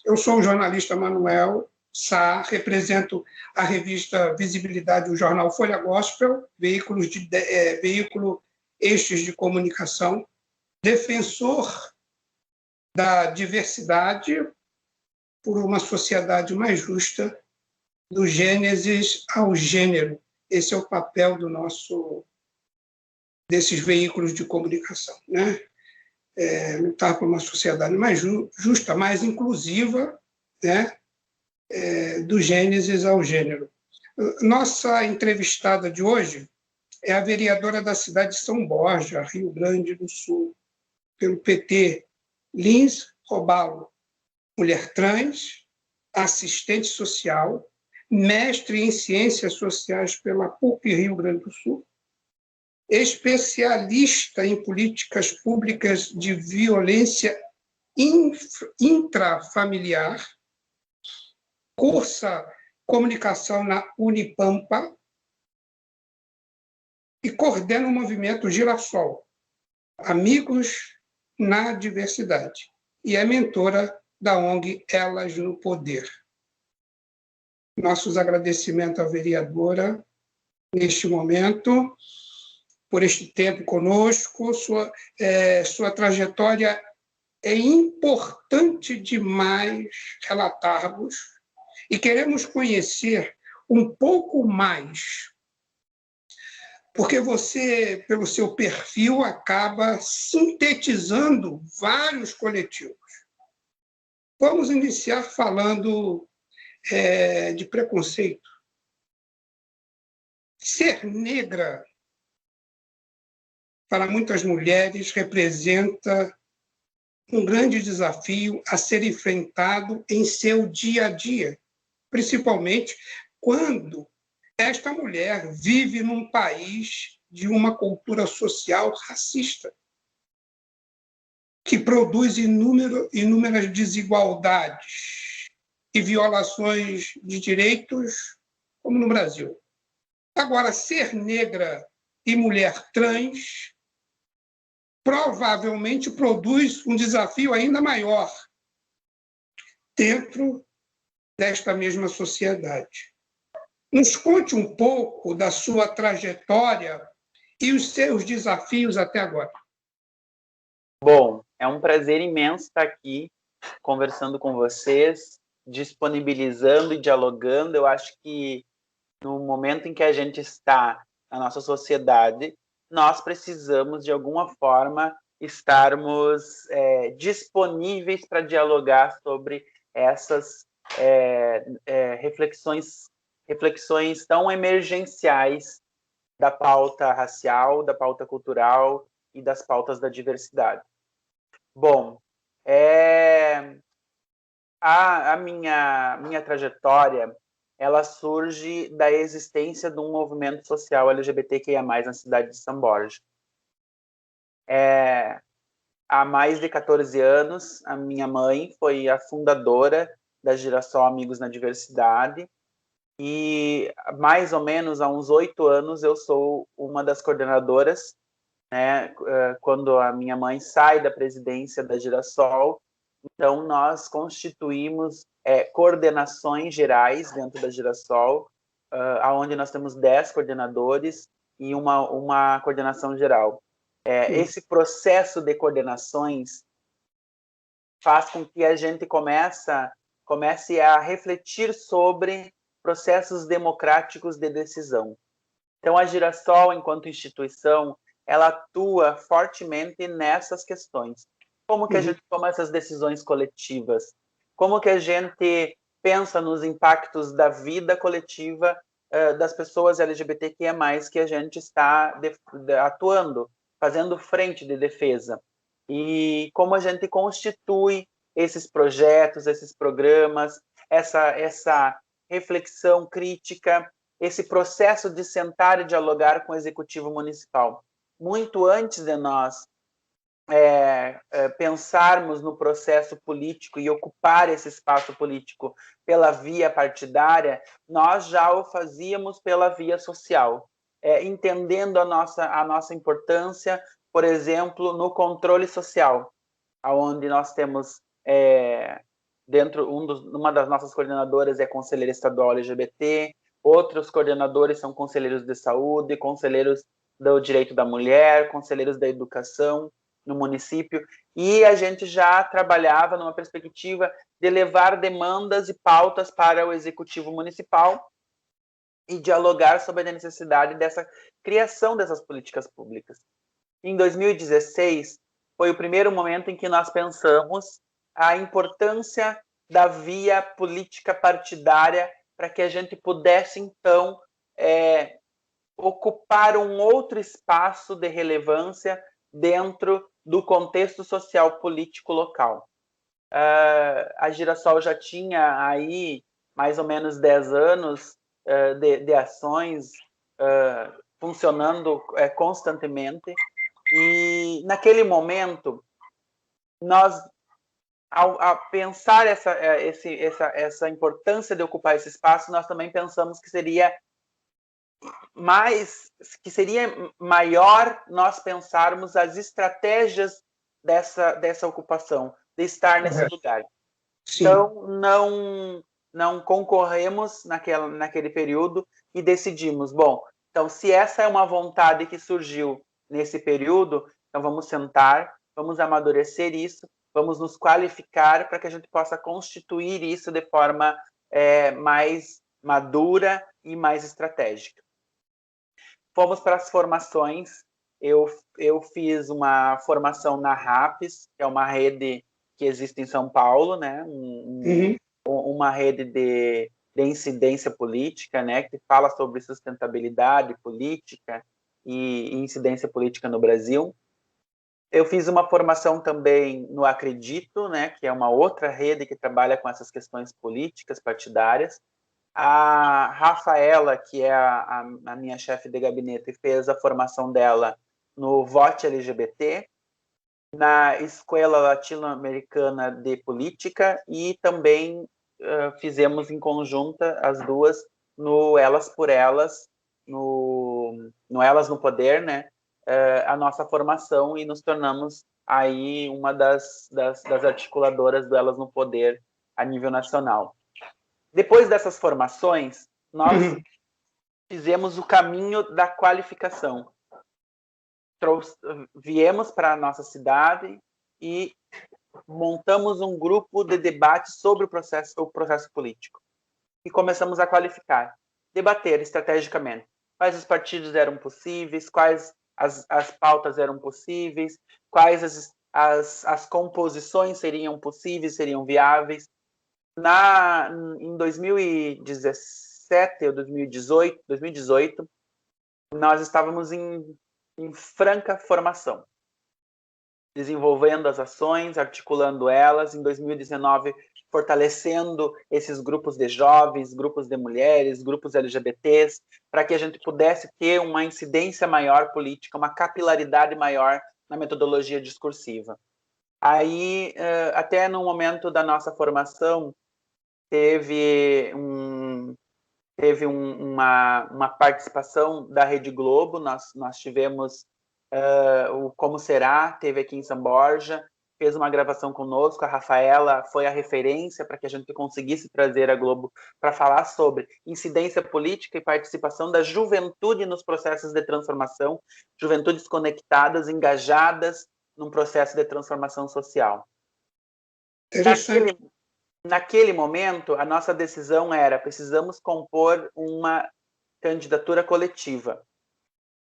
Eu sou o jornalista Manuel Sá, represento a revista Visibilidade, o jornal Folha Gospel, veículo estes de comunicação, defensor da diversidade por uma sociedade mais justa, do Gênesis ao gênero. Esse é o papel desses veículos de comunicação, né? Lutar por uma sociedade mais justa, mais inclusiva, né? Do Gênesis ao gênero. Nossa entrevistada de hoje é a vereadora da cidade de São Borja, Rio Grande do Sul, pelo PT, Lins Robalo, mulher trans, assistente social, mestre em ciências sociais pela PUC Rio Grande do Sul, especialista em políticas públicas de violência intrafamiliar, cursa comunicação na Unipampa e coordena o movimento Girassol, Amigos na Diversidade, e é mentora da ONG Elas no Poder. Nossos agradecimentos à vereadora neste momento, por este tempo conosco. Sua trajetória é importante demais relatarmos e queremos conhecer um pouco mais, porque você, pelo seu perfil, acaba sintetizando vários coletivos. Vamos iniciar falando de preconceito. Ser negra, para muitas mulheres, representa um grande desafio a ser enfrentado em seu dia a dia, principalmente quando esta mulher vive num país de uma cultura social racista, que produz inúmeras desigualdades e violações de direitos, como no Brasil. Agora, ser negra e mulher trans provavelmente produz um desafio ainda maior dentro desta mesma sociedade. Nos conte um pouco da sua trajetória e os seus desafios até agora. Bom, é um prazer imenso estar aqui conversando com vocês, disponibilizando e dialogando. Eu acho que no momento em que a gente está na nossa sociedade, nós precisamos, de alguma forma, estarmos disponíveis para dialogar sobre essas reflexões tão emergenciais da pauta racial, da pauta cultural e das pautas da diversidade. Bom, a minha trajetória, ela surge da existência de um movimento social LGBTQIA+, na cidade de São Borja. Há mais de 14 anos, a minha mãe foi a fundadora da Girassol Amigos na Diversidade, e mais ou menos há uns 8 anos eu sou uma das coordenadoras, né, quando a minha mãe sai da presidência da Girassol. Então, nós constituímos coordenações gerais dentro da Girassol, onde nós temos 10 coordenadores e uma coordenação geral. Esse processo de coordenações faz com que a gente comece a refletir sobre processos democráticos de decisão. Então, a Girassol, enquanto instituição, ela atua fortemente nessas questões. Como que a gente toma essas decisões coletivas? Como que a gente pensa nos impactos da vida coletiva das pessoas LGBTQIA+, que a gente está atuando, fazendo frente de defesa? E como a gente constitui esses projetos, esses programas, essa reflexão crítica, esse processo de sentar e dialogar com o Executivo Municipal. Muito antes de nós pensarmos no processo político e ocupar esse espaço político pela via partidária, nós já o fazíamos pela via social, entendendo a nossa importância, por exemplo, no controle social, onde nós temos uma das nossas coordenadoras é conselheira estadual LGBT, outros coordenadores são conselheiros de saúde, conselheiros do direito da mulher, conselheiros da educação no município, e a gente já trabalhava numa perspectiva de levar demandas e pautas para o executivo municipal e dialogar sobre a necessidade dessa criação dessas políticas públicas. Em 2016, foi o primeiro momento em que nós pensamos a importância da via política partidária para que a gente pudesse, então, ocupar um outro espaço de relevância dentro do contexto social político local. A Girassol já tinha aí mais ou menos 10 anos de ações funcionando constantemente, e naquele momento nós, ao pensar essa importância de ocupar esse espaço, nós também pensamos que seria maior nós pensarmos as estratégias dessa ocupação, de estar nesse lugar. Sim. Então, não concorremos naquele período e decidimos, bom, então, se essa é uma vontade que surgiu nesse período, então vamos sentar, vamos amadurecer isso, vamos nos qualificar para que a gente possa constituir isso de forma mais madura e mais estratégica. Fomos para as formações. Eu fiz uma formação na RAPES, que é uma rede que existe em São Paulo, né? Uma rede de incidência política, né? Que fala sobre sustentabilidade política e incidência política no Brasil. Eu fiz uma formação também no Acredito, né? Que é uma outra rede que trabalha com essas questões políticas partidárias. A Rafaela, que é a minha chefe de gabinete, fez a formação dela no Vote LGBT, na Escola Latino-Americana de Política, e também fizemos em conjunta as duas no Elas por Elas, no Elas no Poder, né? A nossa formação, e nos tornamos aí uma das articuladoras do Elas no Poder a nível nacional. Depois dessas formações, nós fizemos o caminho da qualificação. Viemos para a nossa cidade e montamos um grupo de debate sobre o processo político. E começamos a qualificar, debater estrategicamente quais os partidos eram possíveis, quais as pautas eram possíveis, quais as composições seriam possíveis, seriam viáveis. Em 2017 ou 2018, nós estávamos em franca formação, desenvolvendo as ações, articulando elas. Em 2019, fortalecendo esses grupos de jovens, grupos de mulheres, grupos LGBTs, para que a gente pudesse ter uma incidência maior política, uma capilaridade maior na metodologia discursiva. Aí, até no momento da nossa formação, teve uma participação da Rede Globo. Nós tivemos o Como Será, teve aqui em São Borja, fez uma gravação conosco. A Rafaela foi a referência para que a gente conseguisse trazer a Globo para falar sobre incidência política e participação da juventude nos processos de transformação, juventudes conectadas, engajadas num processo de transformação social. Naquele momento, a nossa decisão era: precisamos compor uma candidatura coletiva.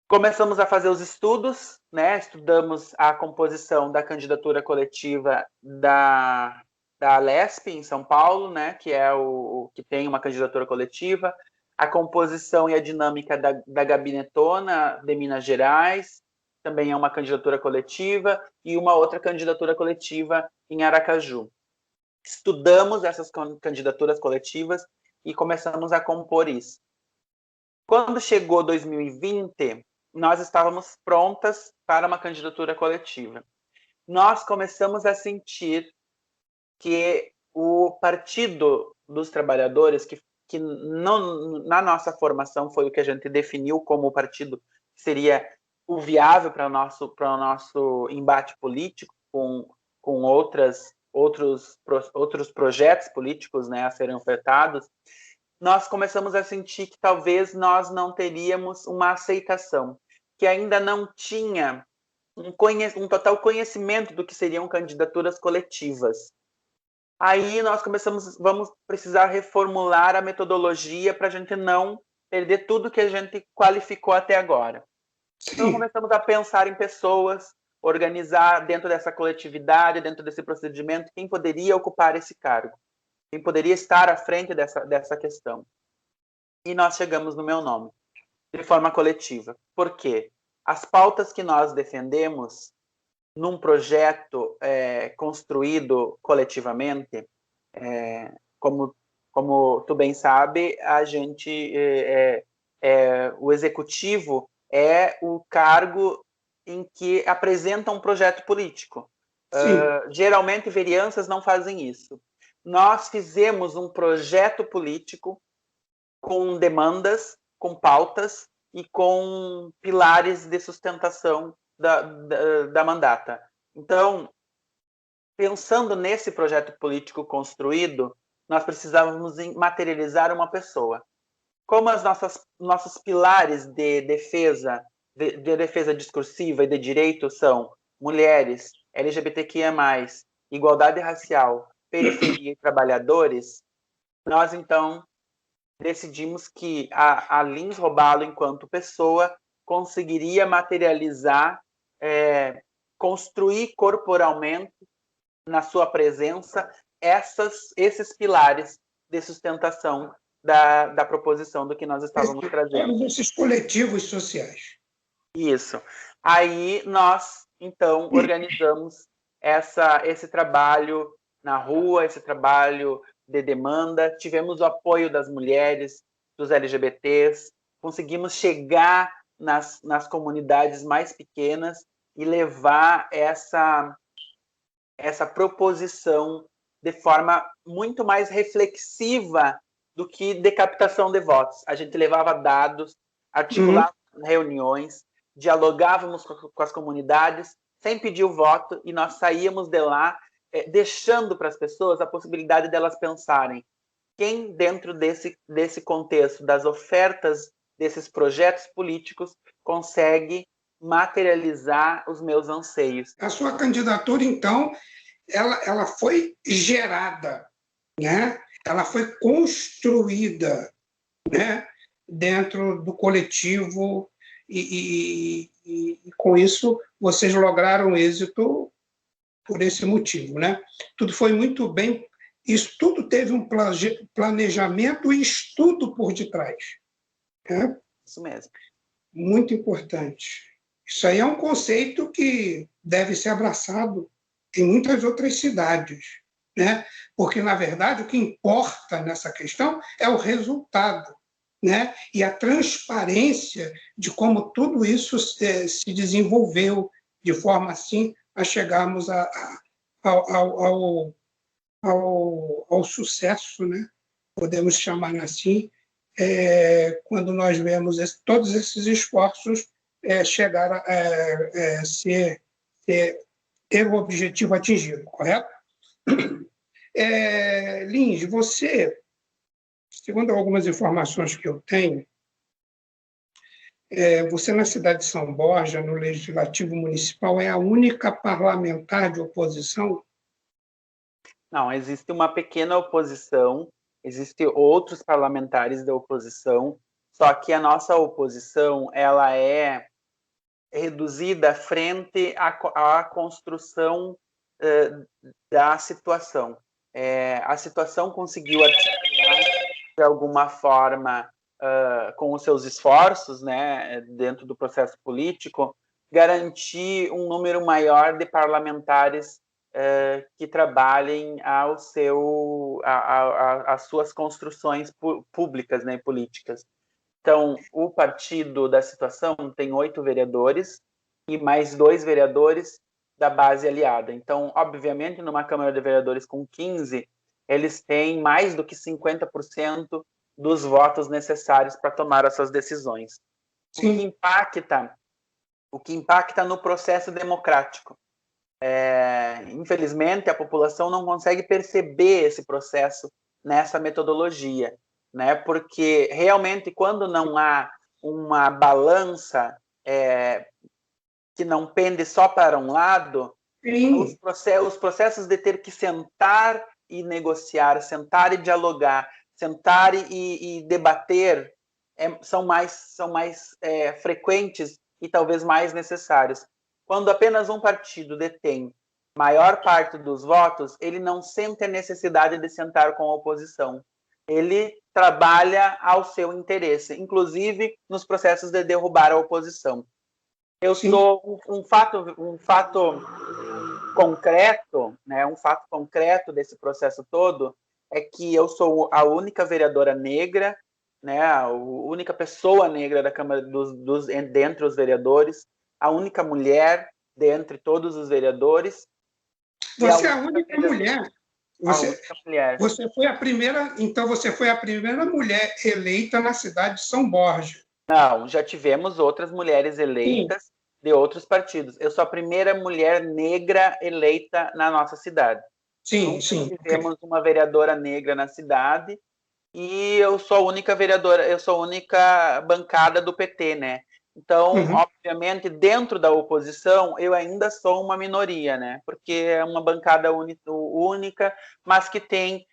Começamos a fazer os estudos, né? Estudamos a composição da candidatura coletiva da Alesp em São Paulo, né? Que é o que tem uma candidatura coletiva, a composição e a dinâmica da Gabinetona de Minas Gerais, também é uma candidatura coletiva, e uma outra candidatura coletiva em Aracaju. Estudamos essas candidaturas coletivas e começamos a compor isso. Quando chegou 2020, nós estávamos prontas para uma candidatura coletiva. Nós começamos a sentir que o Partido dos Trabalhadores, que não, na nossa formação foi o que a gente definiu como o partido que seria o viável para o nosso embate político com outras outros projetos políticos, né, a serem ofertados, nós começamos a sentir que talvez nós não teríamos uma aceitação, que ainda não tinha um total conhecimento do que seriam candidaturas coletivas. Aí nós vamos precisar reformular a metodologia para a gente não perder tudo que a gente qualificou até agora. Então começamos a pensar em pessoas, organizar dentro dessa coletividade, dentro desse procedimento, quem poderia ocupar esse cargo, quem poderia estar à frente dessa questão. E nós chegamos no meu nome, de forma coletiva. Por quê? As pautas que nós defendemos num projeto construído coletivamente, como tu bem sabe, a gente, o executivo é o cargo em que apresenta um projeto político. Geralmente, vereanças não fazem isso. Nós fizemos um projeto político com demandas, com pautas e com pilares de sustentação da mandata. Então, pensando nesse projeto político construído, nós precisávamos materializar uma pessoa. Como nossos pilares de defesa discursiva e de direito são mulheres, LGBTQIA+, igualdade racial, periferia e trabalhadores, nós, então, decidimos que a Lins Robalo, enquanto pessoa, conseguiria materializar, construir corporalmente, na sua presença, esses pilares de sustentação da proposição do que nós estávamos trazendo. Esses coletivos sociais. Isso. Aí nós, então, organizamos esse trabalho na rua, esse trabalho de demanda, tivemos o apoio das mulheres, dos LGBTs, conseguimos chegar nas comunidades mais pequenas e levar essa proposição de forma muito mais reflexiva do que decapitação de votos. A gente levava dados, articulava reuniões, dialogávamos com as comunidades, sem pedir o voto, e nós saíamos de lá deixando para as pessoas a possibilidade delas pensarem quem, dentro desse contexto, das ofertas desses projetos políticos, consegue materializar os meus anseios. A sua candidatura, então, ela foi gerada, né? Ela foi construída, né? Dentro do coletivo e com isso vocês lograram êxito por esse motivo, né? Tudo foi muito bem, isso tudo teve um planejamento e estudo por detrás, né? Isso mesmo. Muito importante. Isso aí é um conceito que deve ser abraçado em muitas outras cidades, né? Porque, na verdade, o que importa nessa questão é o resultado, né? E a transparência de como tudo isso se desenvolveu de forma assim a chegarmos ao sucesso, né? Podemos chamar assim, quando nós vemos todos esses esforços chegar a ter o objetivo atingido, correto? Lins, você, segundo algumas informações que eu tenho, você na cidade de São Borja, no Legislativo Municipal, é a única parlamentar de oposição? Não, existe uma pequena oposição, existem outros parlamentares da oposição, só que a nossa oposição ela é reduzida frente à construção da situação. A situação conseguiu articular, de alguma forma, com os seus esforços, né, dentro do processo político, garantir um número maior de parlamentares que trabalhem às suas construções públicas, né, políticas. Então, o partido da situação tem 8 vereadores e mais 2 vereadores da base aliada. Então, obviamente, numa Câmara de Vereadores com 15, eles têm mais do que 50% dos votos necessários para tomar essas decisões. Sim. O que impacta no processo democrático. Infelizmente, a população não consegue perceber esse processo nessa metodologia, né? Porque realmente, quando não há uma balança que não pende só para um lado, Sim. os processos de ter que sentar e negociar, sentar e dialogar, sentar e debater são mais frequentes e talvez mais necessários. Quando apenas um partido detém maior parte dos votos, ele não sente a necessidade de sentar com a oposição. Ele trabalha ao seu interesse, inclusive nos processos de derrubar a oposição. Eu Sim. sou um fato concreto, né, um fato concreto desse processo todo é que eu sou a única vereadora negra, né, a única pessoa negra da Câmara dentre os vereadores, a única mulher dentre todos os vereadores e Você é a única mulher. a Você, única mulher. você foi a primeira, então você foi a primeira mulher eleita na cidade de São Borja. Não, já tivemos outras mulheres Sim, eleitas de outros partidos. Eu sou a primeira mulher negra eleita na nossa cidade. sim, Nunca sim. Okay. tivemos uma vereadora negra na cidade e eu sou a única vereadora, eu sou a única bancada do PT, né? Então, Uhum. obviamente, dentro da oposição, eu ainda sou uma minoria, né? Porque é uma bancada única, mas que tem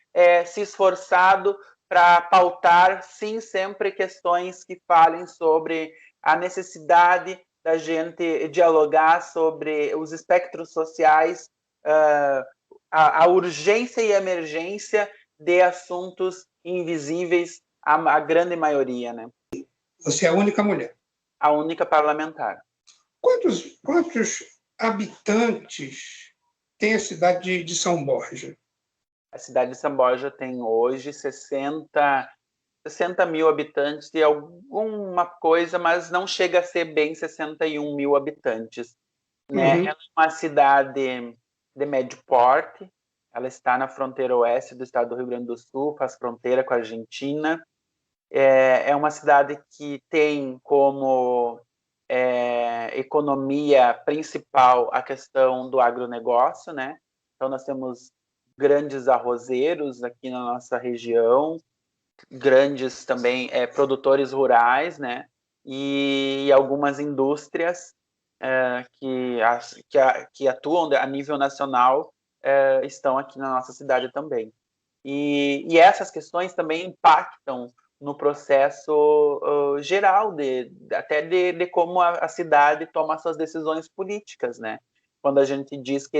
se esforçado para pautar, sim, sempre questões que falem sobre a necessidade da gente dialogar sobre os espectros sociais, a urgência e emergência de assuntos invisíveis à grande maioria, né? Você é a única mulher. A única parlamentar. Quantos habitantes tem a cidade de São Borja? A cidade de São Borja tem hoje 60 mil habitantes e alguma coisa, mas não chega a ser bem 61 mil habitantes. Né? Uhum. Ela é uma cidade de médio porte, ela está na fronteira oeste do estado do Rio Grande do Sul, faz fronteira com a Argentina. É uma cidade que tem como economia principal a questão do agronegócio, né? Então, nós temos grandes arrozeiros aqui na nossa região, grandes também produtores rurais, né? E algumas indústrias que atuam a nível nacional estão aqui na nossa cidade também. E essas questões também impactam no processo geral até de como a cidade toma suas decisões políticas, né? Quando a gente diz que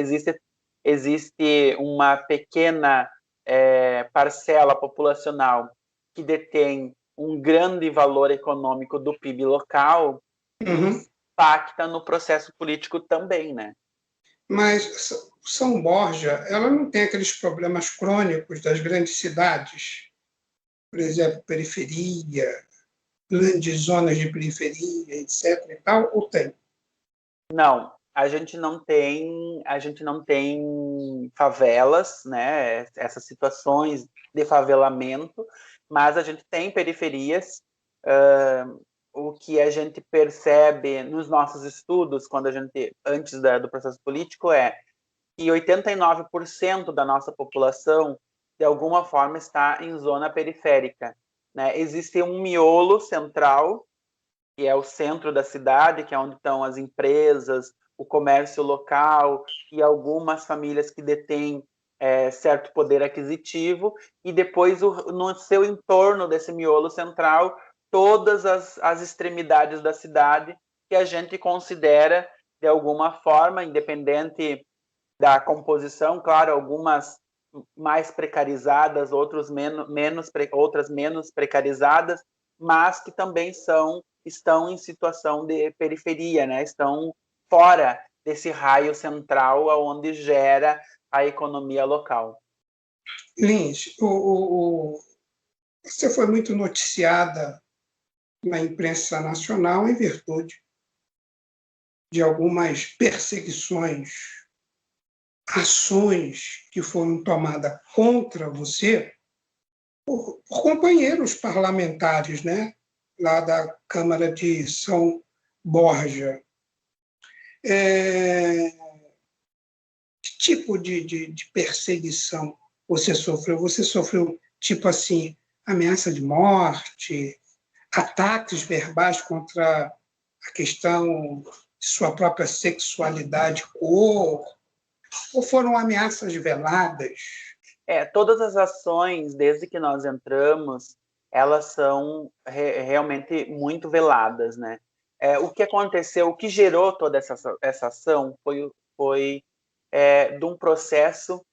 existe uma pequena parcela populacional que detém um grande valor econômico do PIB local, Uhum. isso impacta no processo político também, né? Mas São Borja, ela não tem aqueles problemas crônicos das grandes cidades, por exemplo, periferia, grandes zonas de periferia, etc. E tal, ou tem? Não, a gente não tem favelas, né? Essas situações de favelamento, mas a gente tem periferias. O que a gente percebe nos nossos estudos, quando a gente antes do processo político, é que 89% da nossa população de alguma forma está em zona periférica, né? Existe um miolo central que é o centro da cidade, que é onde estão as empresas, o comércio local e algumas famílias que detêm certo poder aquisitivo, e depois no seu entorno desse miolo central, todas as extremidades da cidade que a gente considera, de alguma forma, independente da composição, claro, algumas mais precarizadas, outras menos precarizadas, mas que também estão em situação de periferia, né? Estão fora desse raio central onde gera a economia local. Lins, você foi muito noticiada na imprensa nacional em virtude de algumas perseguições, ações que foram tomadas contra você por companheiros parlamentares, né, lá da Câmara de São Borja. tipo de perseguição você sofreu? Você sofreu, tipo assim, ameaça de morte, ataques verbais contra a questão de sua própria sexualidade, cor, ou foram ameaças veladas? Todas as ações, desde que nós entramos, elas são realmente muito veladas, né? O que aconteceu, o que gerou toda essa ação foi de um processo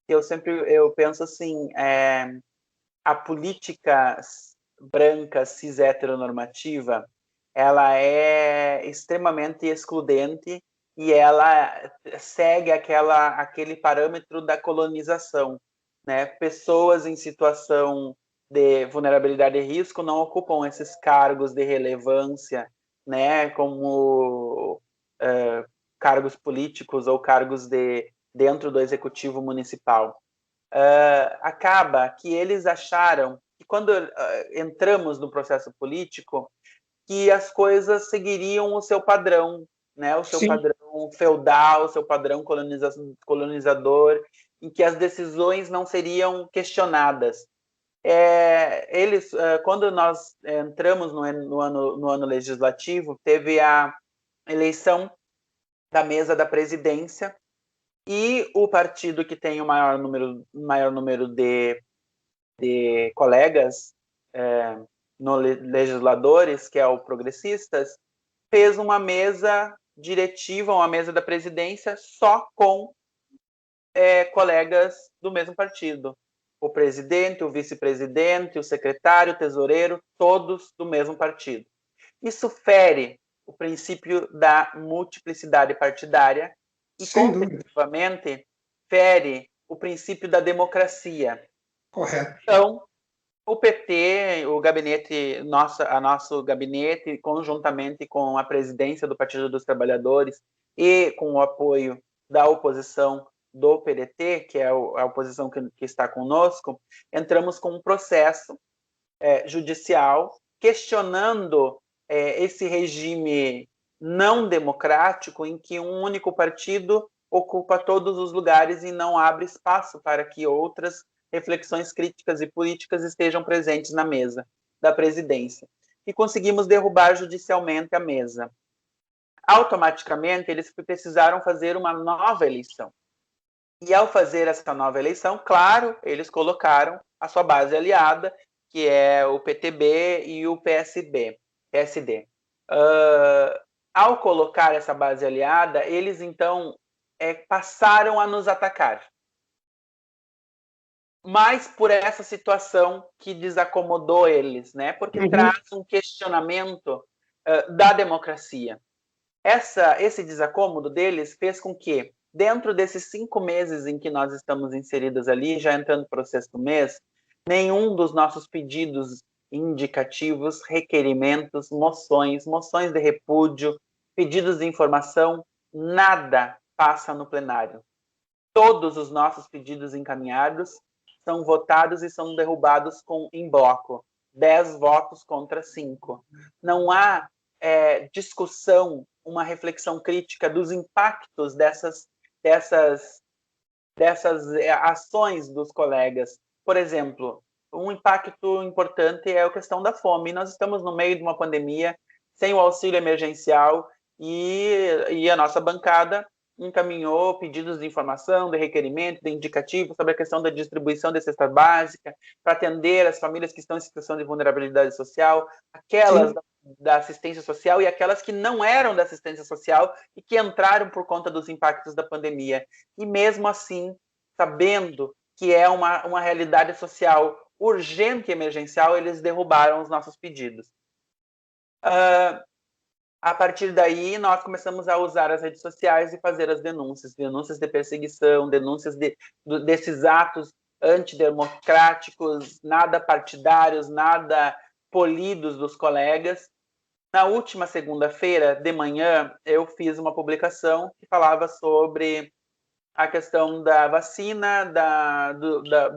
que eu penso assim, a política branca cis heteronormativa, ela é extremamente excludente e ela segue aquele parâmetro da colonização, né? Pessoas em situação de vulnerabilidade e risco não ocupam esses cargos de relevância, né? Como cargos políticos ou cargos dentro do executivo municipal. Acaba que eles acharam que quando entramos no processo político, que as coisas seguiriam o seu padrão, né? O seu Sim. padrão feudal, o seu padrão colonizador, em que as decisões não seriam questionadas. Eles, quando nós entramos no ano legislativo, teve a eleição da mesa da presidência, e o partido que tem o maior número de colegas legisladores, que é o Progressistas, fez uma mesa diretiva, uma mesa da presidência só com colegas do mesmo partido. O presidente, o vice-presidente, o secretário, o tesoureiro, todos do mesmo partido. Isso fere o princípio da multiplicidade partidária e, consecutivamente, fere o princípio da democracia. Correto. Então, o PT, o gabinete, nosso gabinete, conjuntamente com a presidência do Partido dos Trabalhadores e com o apoio da oposição do PDT, que é a oposição que está conosco, entramos com um processo judicial questionando esse regime não democrático em que um único partido ocupa todos os lugares e não abre espaço para que outras reflexões críticas e políticas estejam presentes na mesa da presidência. E conseguimos derrubar judicialmente a mesa. Automaticamente, eles precisaram fazer uma nova eleição. E ao fazer essa nova eleição, claro, eles colocaram a sua base aliada, que é o PTB e o PSD. Ao colocar essa base aliada, eles então passaram a nos atacar. Mas por essa situação que desacomodou eles, né? Porque traz um questionamento da democracia. Esse desacômodo deles fez com que, dentro desses 5 meses em que nós estamos inseridos ali, já entrando para o 6º mês, nenhum dos nossos pedidos indicativos, requerimentos, moções de repúdio, pedidos de informação, nada passa no plenário. Todos os nossos pedidos encaminhados são votados e são derrubados em bloco. 10 votos contra 5. Não há discussão, uma reflexão crítica dos impactos dessas ações dos colegas. Por exemplo, um impacto importante é a questão da fome. Nós estamos no meio de uma pandemia, sem o auxílio emergencial, e a nossa bancada encaminhou pedidos de informação, de requerimento, de indicativo sobre a questão da distribuição da cesta básica, para atender as famílias que estão em situação de vulnerabilidade social, aquelas da assistência social e aquelas que não eram da assistência social e que entraram por conta dos impactos da pandemia. E mesmo assim, sabendo que é uma realidade social urgente e emergencial, eles derrubaram os nossos pedidos. A partir daí, nós começamos a usar as redes sociais e fazer as denúncias de perseguição, denúncias desses atos antidemocráticos, nada partidários, nada polidos dos colegas. Na última segunda-feira de manhã, eu fiz uma publicação que falava sobre a questão da vacina,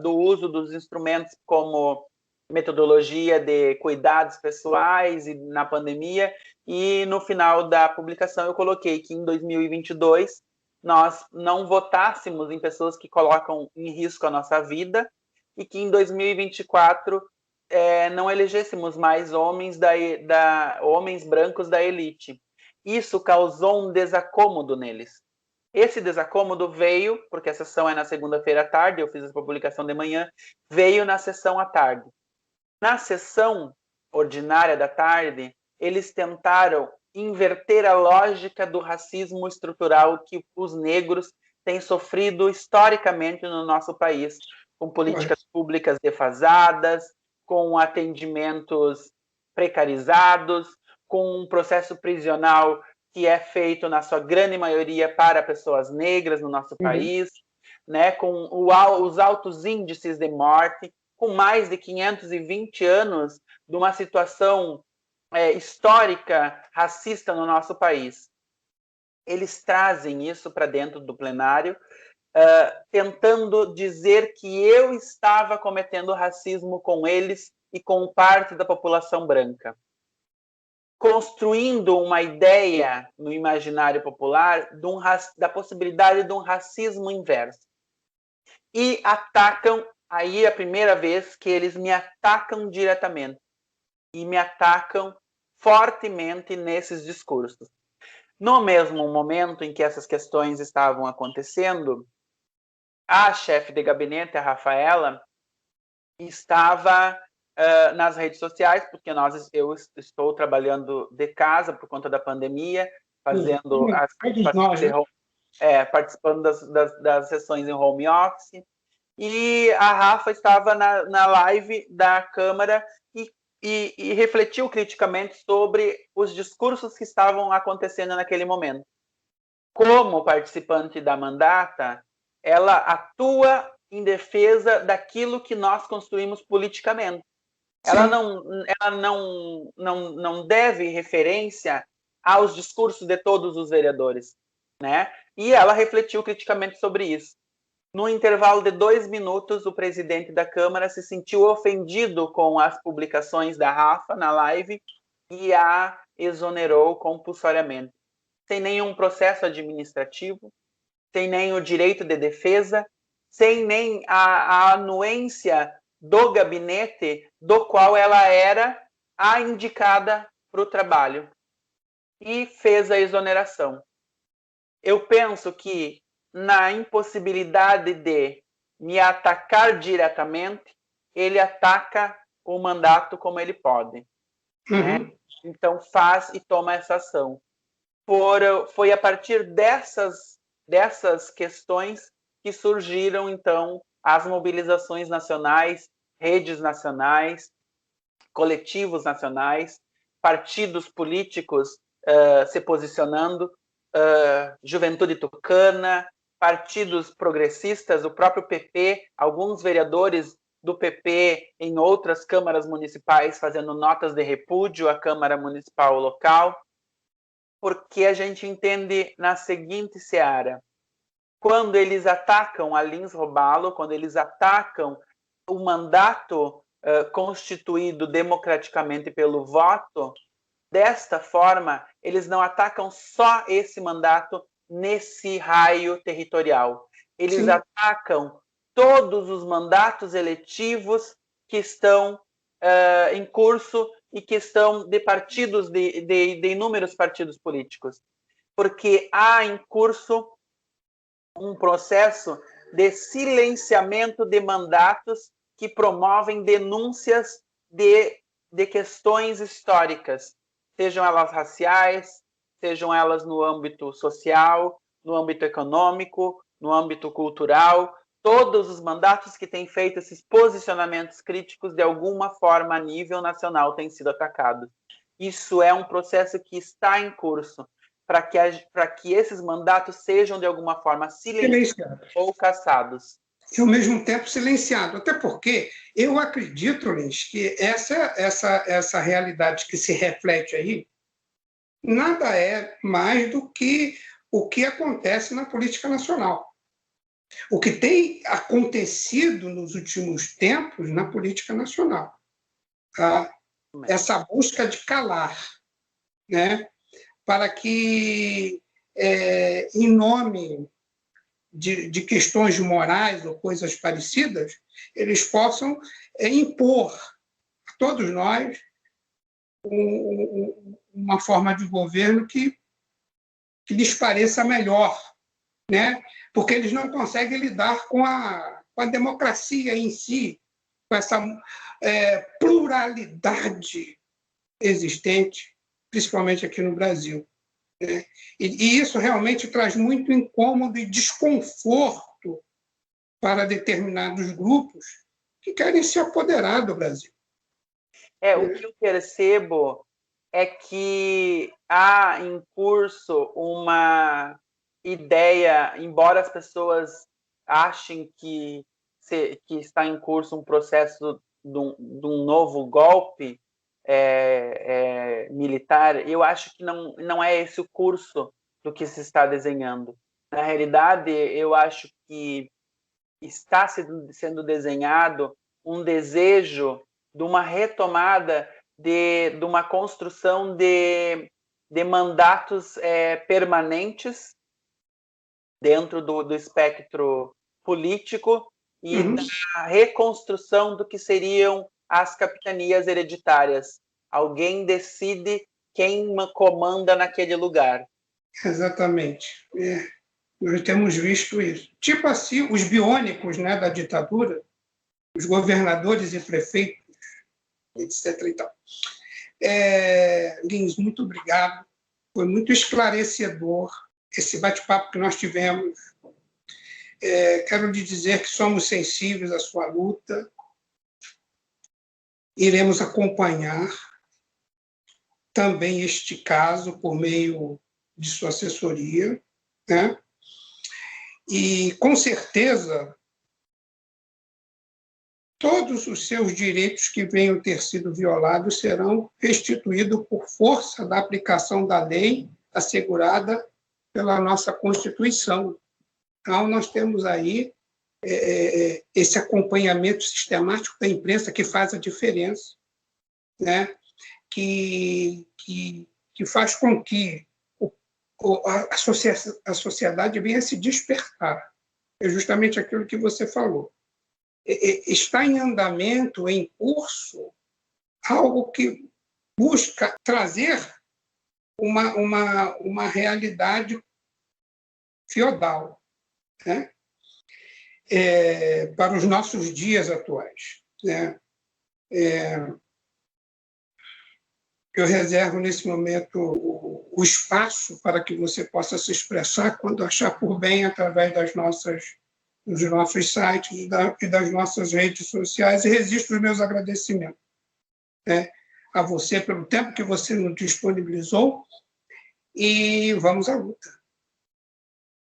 do uso dos instrumentos como metodologia de cuidados pessoais e na pandemia, e no final da publicação eu coloquei que em 2022 nós não votássemos em pessoas que colocam em risco a nossa vida e que em 2024 não elegêssemos mais homens brancos da elite. Isso causou um desacômodo neles. Esse desacômodo veio, porque a sessão é na segunda-feira à tarde, eu fiz a publicação de manhã, veio na sessão à tarde. Na sessão ordinária da tarde, eles tentaram inverter a lógica do racismo estrutural que os negros têm sofrido historicamente no nosso país, com políticas públicas defasadas, com atendimentos precarizados, com um processo prisional que é feito, na sua grande maioria, para pessoas negras no nosso país, né, com os altos índices de morte, com mais de 520 anos de uma situação histórica racista no nosso país. Eles trazem isso para dentro do plenário, tentando dizer que eu estava cometendo racismo com eles e com parte da população branca, construindo uma ideia no imaginário popular da possibilidade de um racismo inverso. E atacam, aí é a primeira vez que eles me atacam diretamente, e me atacam fortemente nesses discursos. No mesmo momento em que essas questões estavam acontecendo, a chefe de gabinete, a Rafaela, estava nas redes sociais, porque eu estou trabalhando de casa por conta da pandemia, fazendo participando das sessões em home office, e a Rafa estava na live da Câmara e refletiu criticamente sobre os discursos que estavam acontecendo naquele momento. Como participante da mandata, ela atua em defesa daquilo que nós construímos politicamente. Sim. Ela não deve referência aos discursos de todos os vereadores, né? E ela refletiu criticamente sobre isso. No intervalo de 2 minutos, o presidente da Câmara se sentiu ofendido com as publicações da Rafa na live e a exonerou compulsoriamente, sem nenhum processo administrativo, sem nem o direito de defesa, sem nem a anuência do gabinete do qual ela era a indicada para o trabalho, e fez a exoneração. Eu penso que, na impossibilidade de me atacar diretamente, ele ataca o mandato como ele pode. Né? Então faz e toma essa ação. Foi a partir dessas questões que surgiram, então, as mobilizações nacionais, redes nacionais, coletivos nacionais, partidos políticos se posicionando, Juventude Tucana, partidos progressistas, o próprio PP, alguns vereadores do PP em outras câmaras municipais fazendo notas de repúdio à Câmara Municipal local, porque a gente entende na seguinte seara: quando eles atacam a Lins Robalo, quando eles atacam o mandato constituído democraticamente pelo voto, desta forma, eles não atacam só esse mandato nesse raio territorial. Eles Sim. atacam todos os mandatos eletivos que estão em curso e que estão de partidos, de inúmeros partidos políticos. Porque há em curso um processo de silenciamento de mandatos que promovem denúncias de questões históricas, sejam elas raciais, sejam elas no âmbito social, no âmbito econômico, no âmbito cultural. Todos os mandatos que têm feito esses posicionamentos críticos, de alguma forma, a nível nacional, têm sido atacados. Isso é um processo que está em curso, para que esses mandatos sejam, de alguma forma, silenciados ou cassados. E, ao mesmo tempo, silenciado. Até porque eu acredito, Lins, que essa realidade que se reflete aí nada é mais do que o que acontece na política nacional. O que tem acontecido nos últimos tempos na política nacional. Tá? Essa busca de calar, né? Para que em nome de questões morais ou coisas parecidas, eles possam impor a todos nós uma forma de governo que lhes pareça melhor, né? Porque eles não conseguem lidar com a democracia em si, com essa pluralidade existente, principalmente aqui no Brasil, né? E isso realmente traz muito incômodo e desconforto para determinados grupos que querem se apoderar do Brasil. O que eu percebo é que há em curso uma ideia, embora as pessoas achem que está em curso um processo de um novo golpe militar, eu acho que não é esse o curso do que se está desenhando. Na realidade, eu acho que está sendo desenhado um desejo de uma retomada de uma construção de mandatos permanentes dentro do espectro político e da reconstrução do que seriam as capitanias hereditárias. Alguém decide quem comanda naquele lugar. Exatamente. Nós temos visto isso. Tipo assim, os biônicos, né, da ditadura, os governadores e prefeitos, etc. E tal. Lins, muito obrigado. Foi muito esclarecedor esse bate-papo que nós tivemos. Quero lhe dizer que somos sensíveis à sua luta. Iremos acompanhar também este caso por meio de sua assessoria, né? E, com certeza, todos os seus direitos que venham ter sido violados serão restituídos por força da aplicação da lei assegurada pela nossa Constituição. Então, nós temos aí esse acompanhamento sistemático da imprensa que faz a diferença, né? que faz com que a sociedade venha se despertar. É justamente aquilo que você falou. Está em andamento, em curso, algo que busca trazer uma realidade feudal, né? Para os nossos dias atuais, né? Eu reservo, nesse momento, o espaço para que você possa se expressar quando achar por bem, através dos nossos sites e das nossas redes sociais, e registro os meus agradecimentos, né, a você pelo tempo que você nos disponibilizou, e vamos à luta.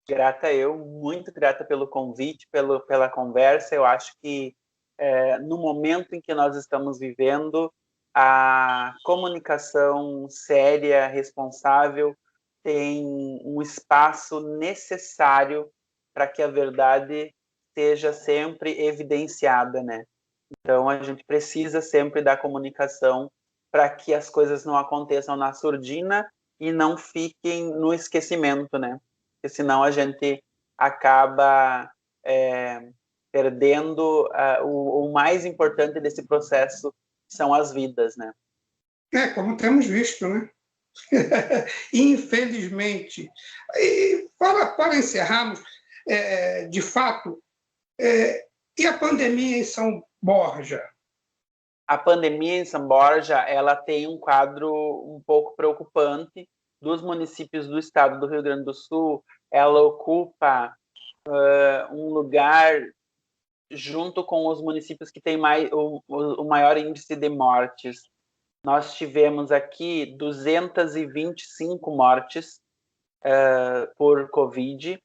Grata eu, muito grata pelo convite, pela conversa. Eu acho que no momento em que nós estamos vivendo, a comunicação séria, responsável, tem um espaço necessário para que a verdade seja sempre evidenciada, né? Então, a gente precisa sempre da comunicação para que as coisas não aconteçam na surdina e não fiquem no esquecimento, né? Porque senão a gente acaba perdendo o mais importante desse processo, que são as vidas, né? Como temos visto, né? Infelizmente. E para encerrarmos, de fato, e a pandemia em São Borja? A pandemia em São Borja, ela tem um quadro um pouco preocupante. Dos municípios do estado do Rio Grande do Sul, ela ocupa um lugar junto com os municípios que têm o maior índice de mortes. Nós tivemos aqui 225 mortes por Covid,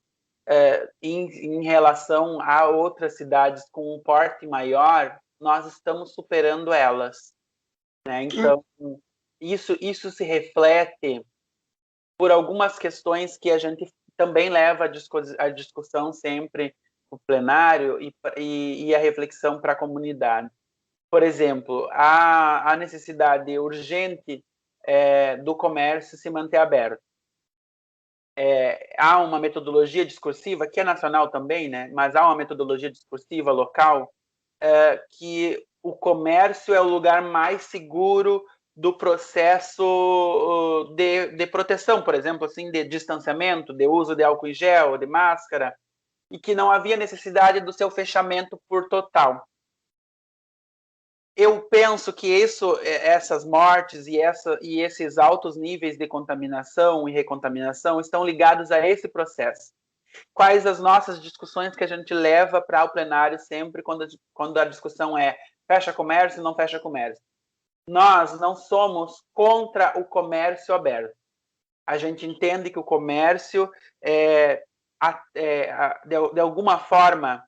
em relação a outras cidades com um porte maior, nós estamos superando elas, né? Então, isso se reflete por algumas questões que a gente também leva à discussão sempre no plenário e a reflexão para a comunidade. Por exemplo, a necessidade urgente do comércio se manter aberto. há uma metodologia discursiva, que é nacional também, né? Mas há uma metodologia discursiva local, que o comércio é o lugar mais seguro do processo de proteção, por exemplo, assim, de distanciamento, de uso de álcool em gel, de máscara, e que não havia necessidade do seu fechamento por total. Eu penso que essas mortes e esses altos níveis de contaminação e recontaminação estão ligados a esse processo. Quais as nossas discussões que a gente leva para o plenário sempre quando a discussão é fecha comércio, não fecha comércio? Nós não somos contra o comércio aberto. A gente entende que o comércio, de alguma forma,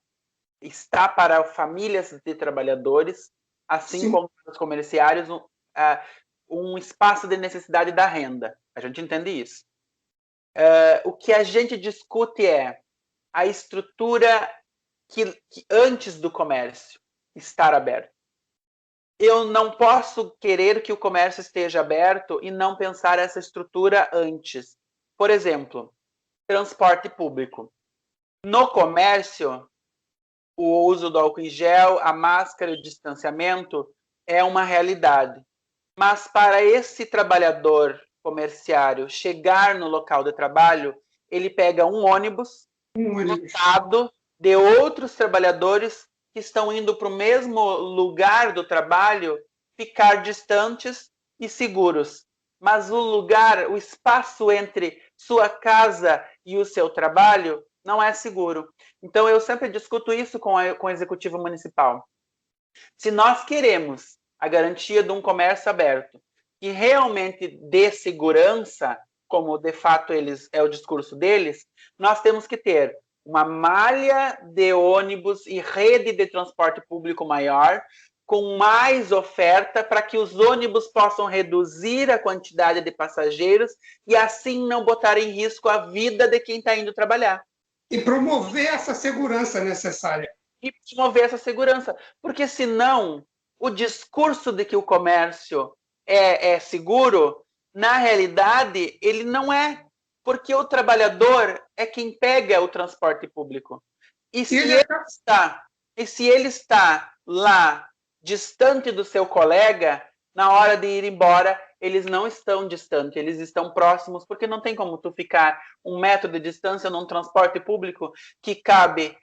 está para famílias de trabalhadores, assim Sim. como para os comerciários, um espaço de necessidade da renda. A gente entende isso. O que a gente discute é a estrutura que antes do comércio estar aberto. Eu não posso querer que o comércio esteja aberto e não pensar essa estrutura antes. Por exemplo, transporte público. No comércio, o uso do álcool em gel, a máscara, o distanciamento é uma realidade. Mas para esse trabalhador comerciário chegar no local de trabalho, ele pega um ônibus lotado de outros trabalhadores que estão indo para o mesmo lugar do trabalho, ficar distantes e seguros. Mas o espaço entre sua casa e o seu trabalho não é seguro. Então, eu sempre discuto isso com o Executivo Municipal. Se nós queremos a garantia de um comércio aberto que realmente dê segurança, como de fato é o discurso deles, nós temos que ter uma malha de ônibus e rede de transporte público maior, com mais oferta para que os ônibus possam reduzir a quantidade de passageiros e assim não botar em risco a vida de quem está indo trabalhar. E promover essa segurança necessária. E promover essa segurança, porque senão o discurso de que o comércio é seguro, na realidade, ele não é, porque o trabalhador é quem pega o transporte público. E se ele está lá, distante do seu colega, na hora de ir embora, eles não estão distantes, eles estão próximos, porque não tem como tu ficar 1 metro de distância num transporte público que cabe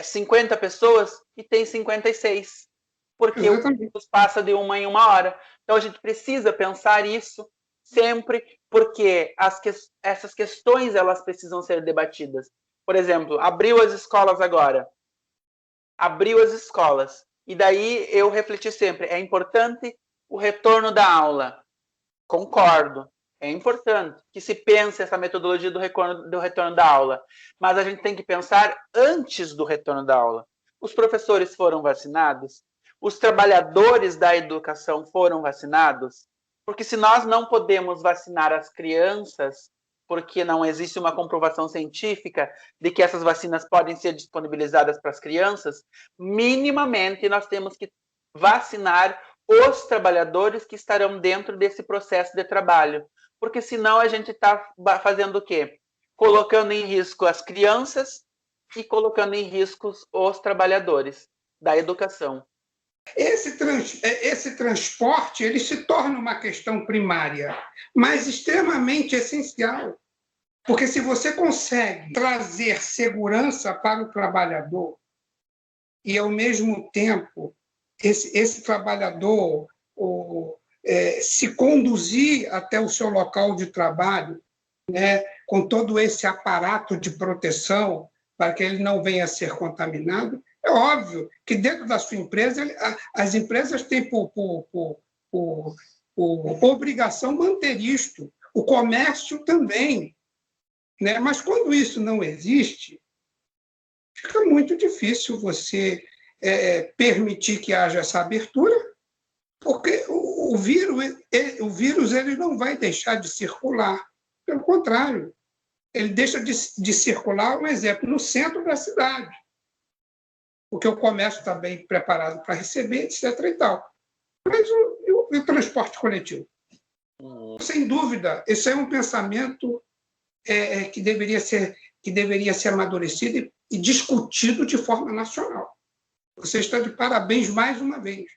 50 pessoas e tem 56, porque Exatamente. o ônibus passa de 1 em 1 hora. Então, a gente precisa pensar isso sempre, porque essas questões elas precisam ser debatidas. Por exemplo, abriu as escolas agora. Abriu as escolas. E daí eu refleti sempre, é importante o retorno da aula. Concordo. É importante que se pense essa metodologia do retorno da aula. Mas a gente tem que pensar antes do retorno da aula. Os professores foram vacinados? Os trabalhadores da educação foram vacinados? Porque se nós não podemos vacinar as crianças, porque não existe uma comprovação científica de que essas vacinas podem ser disponibilizadas para as crianças, minimamente nós temos que vacinar os trabalhadores que estarão dentro desse processo de trabalho. Porque senão a gente está fazendo o quê? Colocando em risco as crianças e colocando em risco os trabalhadores da educação. Esse transporte ele se torna uma questão primária, mas extremamente essencial. Porque se você consegue trazer segurança para o trabalhador e, ao mesmo tempo, esse trabalhador se conduzir até o seu local de trabalho, né, com todo esse aparato de proteção para que ele não venha a ser contaminado, é óbvio que dentro da sua empresa, as empresas têm por obrigação manter isto, o comércio também. Né? Mas quando isso não existe, fica muito difícil você permitir que haja essa abertura, porque o vírus ele não vai deixar de circular. Pelo contrário, ele deixa de circular, um exemplo, no centro da cidade, porque o comércio está bem preparado para receber, etc. e tal. Mas o transporte coletivo? Sem dúvida, esse é um pensamento que deveria ser amadurecido e discutido de forma nacional. Você está de parabéns mais uma vez,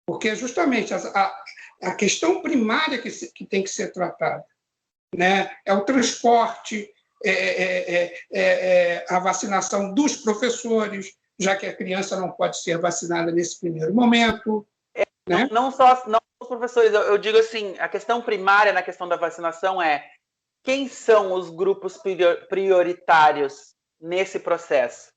porque é justamente a questão primária que tem que ser tratada, né? É o transporte, a vacinação dos professores, já que a criança não pode ser vacinada nesse primeiro momento. Né? Não só os professores, eu digo assim, a questão primária na questão da vacinação é quem são os grupos prioritários nesse processo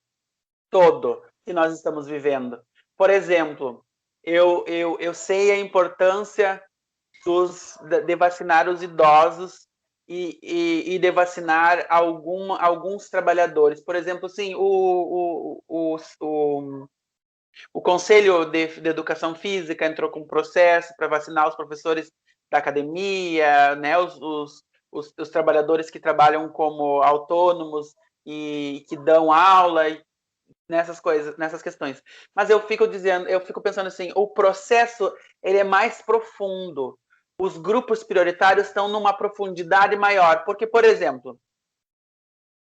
todo que nós estamos vivendo. Por exemplo, eu sei a importância de vacinar os idosos e de vacinar alguns trabalhadores. Por exemplo, assim, o Conselho de Educação Física entrou com um processo para vacinar os professores da academia, né, os trabalhadores que trabalham como autônomos e que dão aula nessas coisas, nessas questões. Mas eu fico pensando assim, o processo ele é mais profundo. Os grupos prioritários estão numa profundidade maior, porque, por exemplo,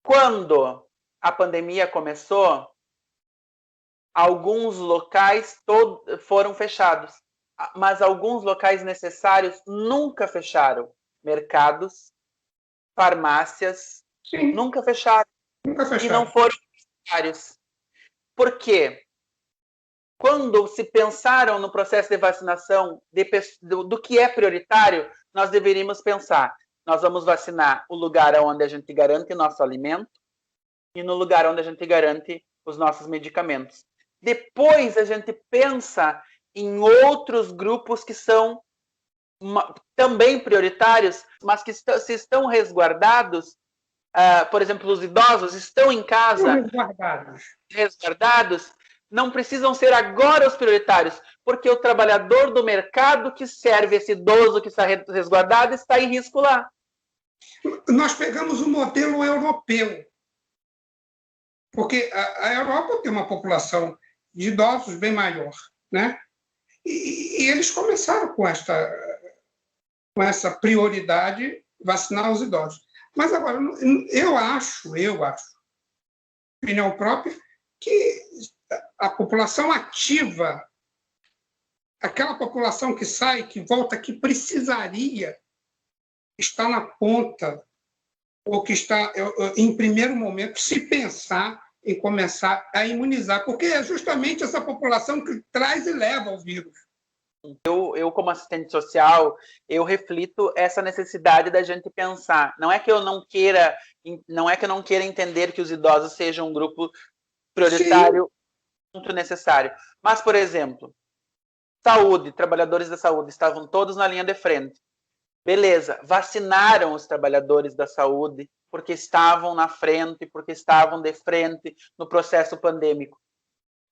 quando a pandemia começou, alguns locais foram fechados, mas alguns locais necessários nunca fecharam. Mercados, farmácias, Sim, nunca fecharam. E não foram necessários. Por quê? Quando se pensaram no processo de vacinação do que é prioritário, nós deveríamos pensar, nós vamos vacinar o lugar onde a gente garante nosso alimento e no lugar onde a gente garante os nossos medicamentos. Depois a gente pensa em outros grupos que são também prioritários, mas que se estão resguardados. Por exemplo, os idosos estão em casa resguardados, não precisam ser agora os prioritários, porque o trabalhador do mercado que serve esse idoso que está resguardado está em risco lá. Nós pegamos o modelo europeu, porque a Europa tem uma população de idosos bem maior, né? E eles começaram com essa prioridade vacinar os idosos. Mas agora, eu acho, opinião própria, que a população ativa, aquela população que sai, que volta, que precisaria estar na ponta, ou que está, em primeiro momento, se pensar em começar a imunizar, porque é justamente essa população que traz e leva o vírus. Eu como assistente social, eu reflito essa necessidade da gente pensar. Não é que eu não queira entender que os idosos sejam um grupo prioritário, muito necessário. Mas, por exemplo, saúde, trabalhadores da saúde estavam todos na linha de frente. Beleza, vacinaram os trabalhadores da saúde porque estavam na frente, porque estavam de frente no processo pandêmico.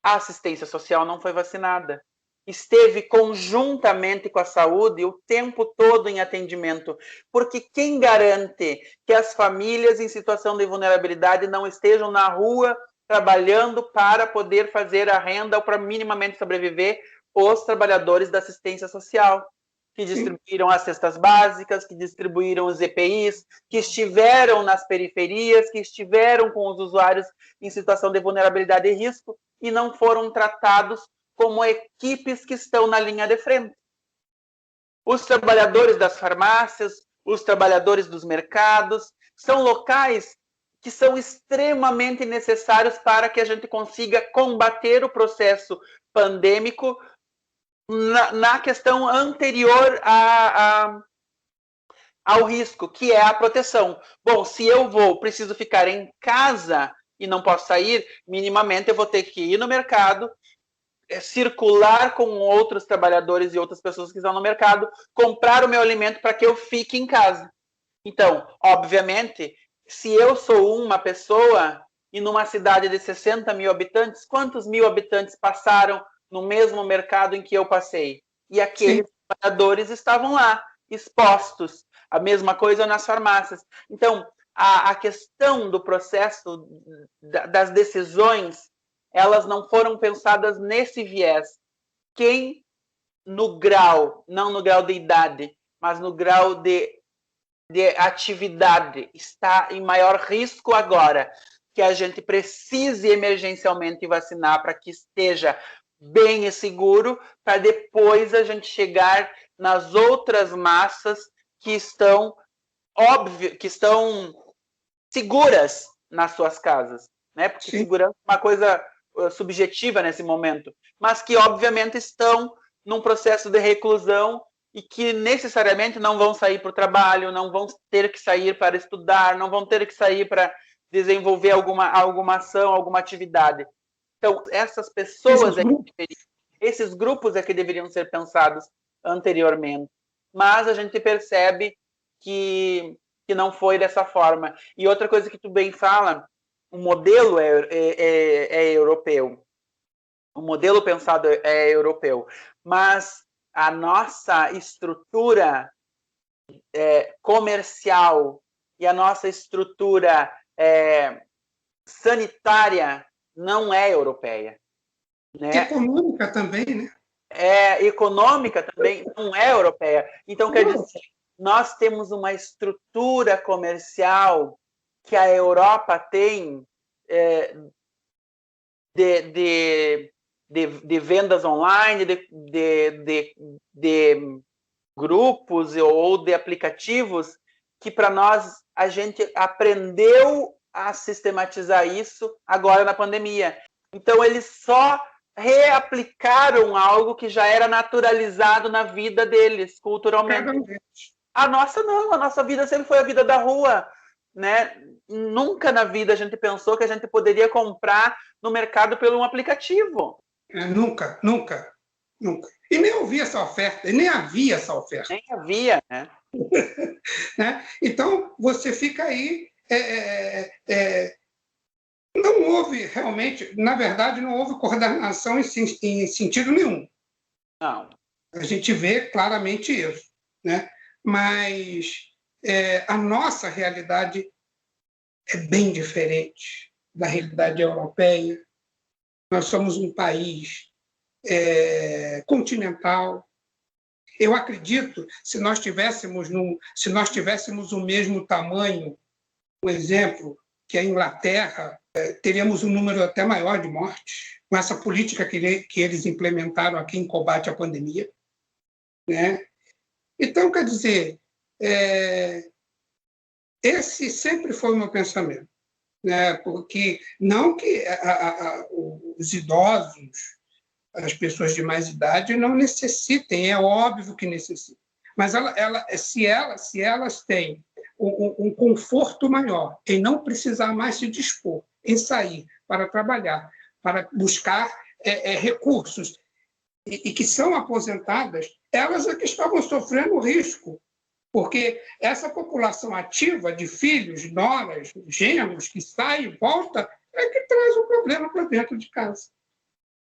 A assistência social não foi vacinada. Esteve conjuntamente com a saúde o tempo todo em atendimento, porque quem garante que as famílias em situação de vulnerabilidade não estejam na rua trabalhando para poder fazer a renda ou para minimamente sobreviver? Os trabalhadores da assistência social, que distribuíram as cestas básicas, que distribuíram os EPIs, que estiveram nas periferias, que estiveram com os usuários em situação de vulnerabilidade e risco e não foram tratados como equipes que estão na linha de frente. Os trabalhadores das farmácias, os trabalhadores dos mercados, são locais que são extremamente necessários para que a gente consiga combater o processo pandêmico na questão anterior ao risco, que é a proteção. Bom, se eu preciso ficar em casa e não posso sair, minimamente eu vou ter que ir no mercado, circular com outros trabalhadores e outras pessoas que estão no mercado, comprar o meu alimento para que eu fique em casa. Então, obviamente, se eu sou uma pessoa e numa cidade de 60 mil habitantes, quantos mil habitantes passaram no mesmo mercado em que eu passei? E aqueles trabalhadores estavam lá, expostos. A mesma coisa nas farmácias. Então, a questão do processo das decisões, elas não foram pensadas nesse viés. Quem, no grau, não no grau de idade, mas no grau de de atividade está em maior risco agora, que a gente precise emergencialmente vacinar para que esteja bem e seguro, para depois a gente chegar nas outras massas que estão seguras nas suas casas, né? Porque Sim. segurança é uma coisa subjetiva nesse momento, mas que obviamente estão num processo de reclusão e que necessariamente não vão sair para o trabalho, não vão ter que sair para estudar, não vão ter que sair para desenvolver alguma ação, alguma atividade. Então, essas pessoas, esses grupos é que deveriam ser pensados anteriormente. Mas a gente percebe que não foi dessa forma. E outra coisa que tu bem fala, o modelo é europeu. O modelo pensado é europeu. Mas a nossa estrutura comercial e a nossa estrutura sanitária não é europeia. Né? Econômica também, né? Econômica também não é europeia. Então, quer dizer, nós temos uma estrutura comercial que a Europa tem de vendas online, de grupos ou de aplicativos, que para nós a gente aprendeu a sistematizar isso agora na pandemia. Então, eles só reaplicaram algo que já era naturalizado na vida deles, culturalmente. A nossa não, a nossa vida sempre foi a vida da rua, né? Nunca na vida a gente pensou que a gente poderia comprar no mercado por um aplicativo. Nunca. E nem havia essa oferta, Nem havia, né? Né? Então, você fica aí... Não houve realmente, na verdade, não houve coordenação em sentido nenhum. Não. A gente vê claramente isso, né? Mas a nossa realidade é bem diferente da realidade europeia. Nós somos um país continental. Eu acredito, se nós tivéssemos o mesmo tamanho, por exemplo, que a Inglaterra, teríamos um número até maior de mortes, com essa política que eles implementaram aqui em combate à pandemia. Né? Então, quer dizer, esse sempre foi o meu pensamento. Né? Porque não que os idosos, as pessoas de mais idade, não necessitem, é óbvio que necessitam. Mas se elas têm um conforto maior em não precisar mais se dispor, em sair para trabalhar, para buscar recursos, e que são aposentadas, elas é que estavam sofrendo risco, porque essa população ativa de filhos, noras, genros, que sai e volta, é que traz um problema para dentro de casa.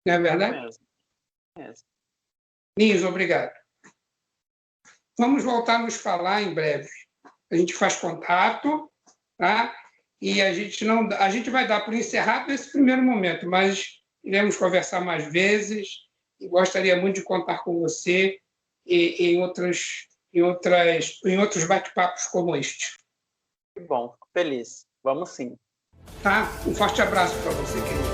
Não é verdade? Ninhos, obrigado. Vamos voltar a nos falar em breve. A gente faz contato, tá? E a gente vai dar por encerrado nesse primeiro momento, mas iremos conversar mais vezes e gostaria muito de contar com você em outros bate-papos como este. Que bom, fico feliz. Vamos sim. Tá? Um forte abraço para você, querido.